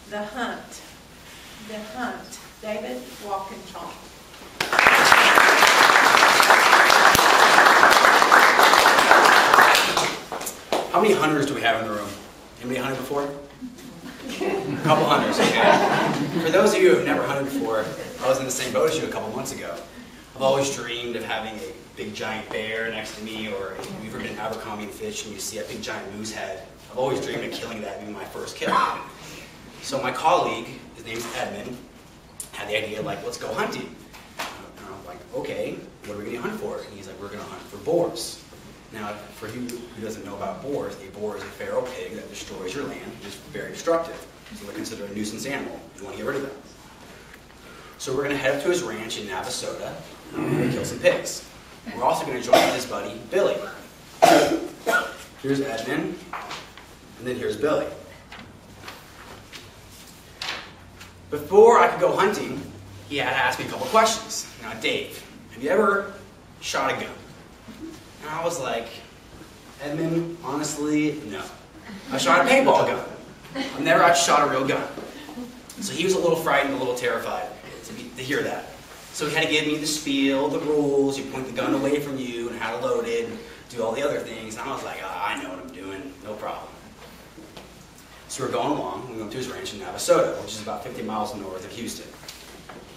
The Hunt. The Hunt. David Walkinshaw. How many hunters do we have in the room? Anybody hunted before? A couple hunters, okay. For those of you who have never hunted before, I was in the same boat as you a couple months ago. I've always dreamed of having a big giant bear next to me, or if you've ever been in Abercrombie and Fitch and you see a big giant moose head. I've always dreamed of killing that, being my first kill. So my colleague, his name's Edmund, had the idea, like, let's go hunting. And I'm like, okay, what are we going to hunt for? And he's like, we're going to hunt for boars. Now, for you who doesn't know about boars, a boar is a feral pig that destroys your land, which is very destructive. So they're considered a nuisance animal. You want to get rid of them. So we're going to head up to his ranch in Navasota, and we're going to kill some pigs. We're also going to join his buddy, Billy. Here's Edmund, and then here's Billy. Before I could go hunting, he had to ask me a couple questions. Now, Dave, have you ever shot a gun? And I was like, Edmund, honestly, no. I shot a paintball gun. I've never actually shot a real gun. So he was a little frightened, a little terrified to hear that. So he had to give me the spiel, the rules, you point the gun away from you, and how to load it, and do all the other things. And I was like, I know what I'm doing, no problem. So we're going along, we went to his ranch in Navasota, which is about 50 miles north of Houston.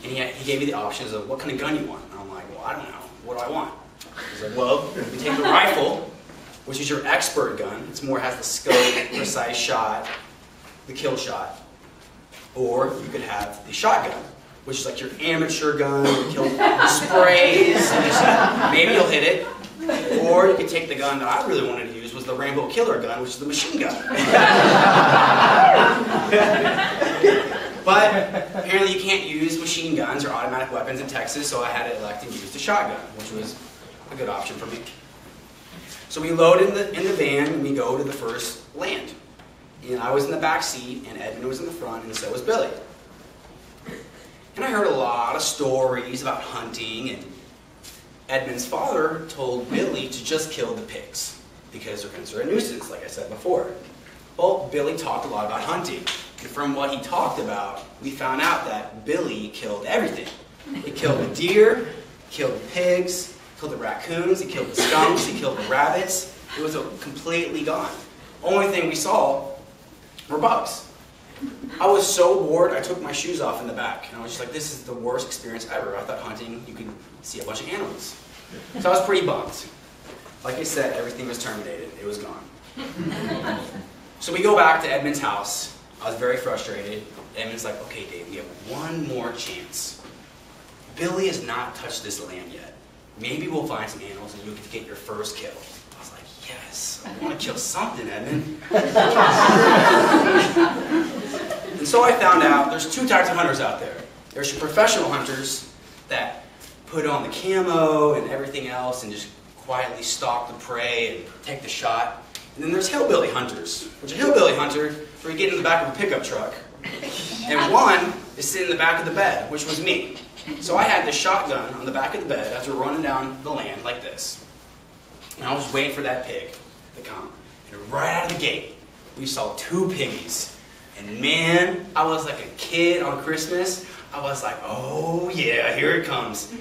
And he gave me the options of what kind of gun you want. And I'm like, well, I don't know, what do I want? He's like, well, you take the rifle, which is your expert gun. It's more has the scope, precise shot, the kill shot. Or you could have the shotgun, which is like your amateur gun, you kill sprays, and maybe you'll hit it. Or you could take the gun that I really wanted to use, was the Rambo Killer gun, which is the machine gun. But apparently you can't use machine guns or automatic weapons in Texas, so I had to elect and use the shotgun, which was a good option for me. So we load in the van and we go to the first land. And I was in the back seat, and Edmund was in the front, and so was Billy. And I heard a lot of stories about hunting, and Edmund's father told Billy to just kill the pigs, because they're considered a nuisance, like I said before. Well, Billy talked a lot about hunting, and from what he talked about, we found out that Billy killed everything. He killed the deer, killed the pigs, killed the raccoons, he killed the skunks, he killed the rabbits. It was completely gone. Only thing we saw were bugs. I was so bored, I took my shoes off in the back. And I was just like, this is the worst experience ever. I thought hunting, you could see a bunch of animals. So I was pretty bummed. Like I said, everything was terminated. It was gone. So we go back to Edmund's house. I was very frustrated. Edmund's like, okay, Dave, we have one more chance. Billy has not touched this land yet. Maybe we'll find some animals and you can get your first kill. I was like, yes, I want to kill something, Edmund. And so I found out there's two types of hunters out there. There's your professional hunters that put on the camo and everything else and just quietly stalk the prey and take the shot. And then there's hillbilly hunters, which a hillbilly hunter, where you get in the back of a pickup truck, and one is sitting in the back of the bed, which was me. So I had this shotgun on the back of the bed as we're running down the land like this. And I was waiting for that pig to come. And right out of the gate, we saw two piggies. And man, I was like a kid on Christmas. I was like, oh yeah, here it comes.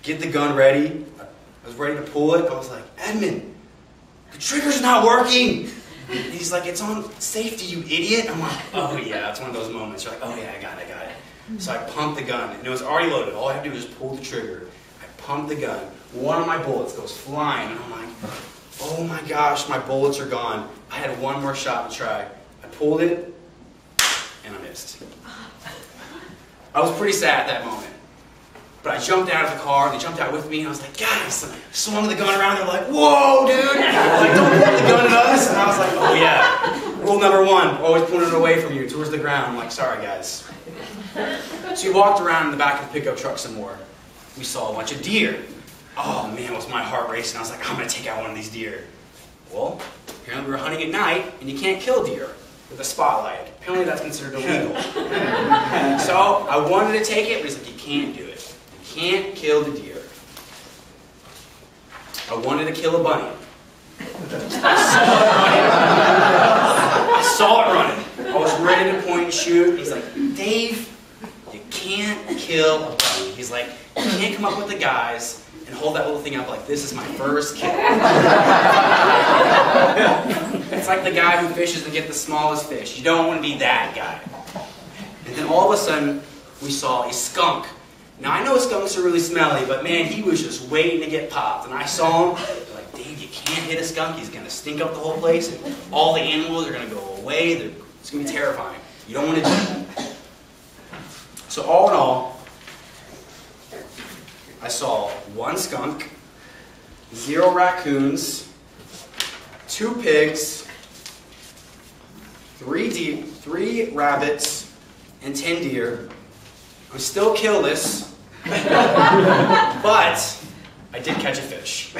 Get the gun ready. I was ready to pull it. I was like, Edmund, the trigger's not working. And he's like, it's on safety, you idiot. I'm like, oh yeah, it's one of those moments. You're like, oh yeah, I got it. So I pumped the gun, and it was already loaded. All I had to do was pull the trigger. I pumped the gun. One of my bullets goes flying, and I'm like, oh my gosh, my bullets are gone. I had one more shot to try. I pulled it, and I missed. I was pretty sad at that moment. But I jumped out of the car, and they jumped out with me, and I was like, guys, I swung the gun around. They're like, whoa, dude. They're like, don't point the gun at us. And I was like, oh yeah. Rule number one, always point it away from you, towards the ground. I'm like, sorry, guys. So we walked around in the back of the pickup truck some more. We saw a bunch of deer. Oh man, was my heart racing. I was like, I'm going to take out one of these deer. Well, apparently we were hunting at night, and you can't kill deer with a spotlight. Apparently that's considered illegal. So I wanted to take it, but he's like, you can't do it. You can't kill the deer. I wanted to kill a bunny. I saw it running. I was ready to point and shoot. He's like, Dave, you can't kill a bunny. He's like, you can't come up with the guys and hold that little thing up like, this is my first kill. It's like the guy who fishes to get the smallest fish. You don't want to be that guy. And then all of a sudden, we saw a skunk. Now, I know skunks are really smelly, but man, he was just waiting to get popped. And I saw him, like, Dave, you can't hit a skunk. He's going to stink up the whole place, and all the animals are going to go away. It's going to be terrifying. You don't want to do that. So all in all, I saw 1 skunk, 0 raccoons, 2 pigs, 3 rabbits, and 10 deer. I'm still killless, but I did catch a fish.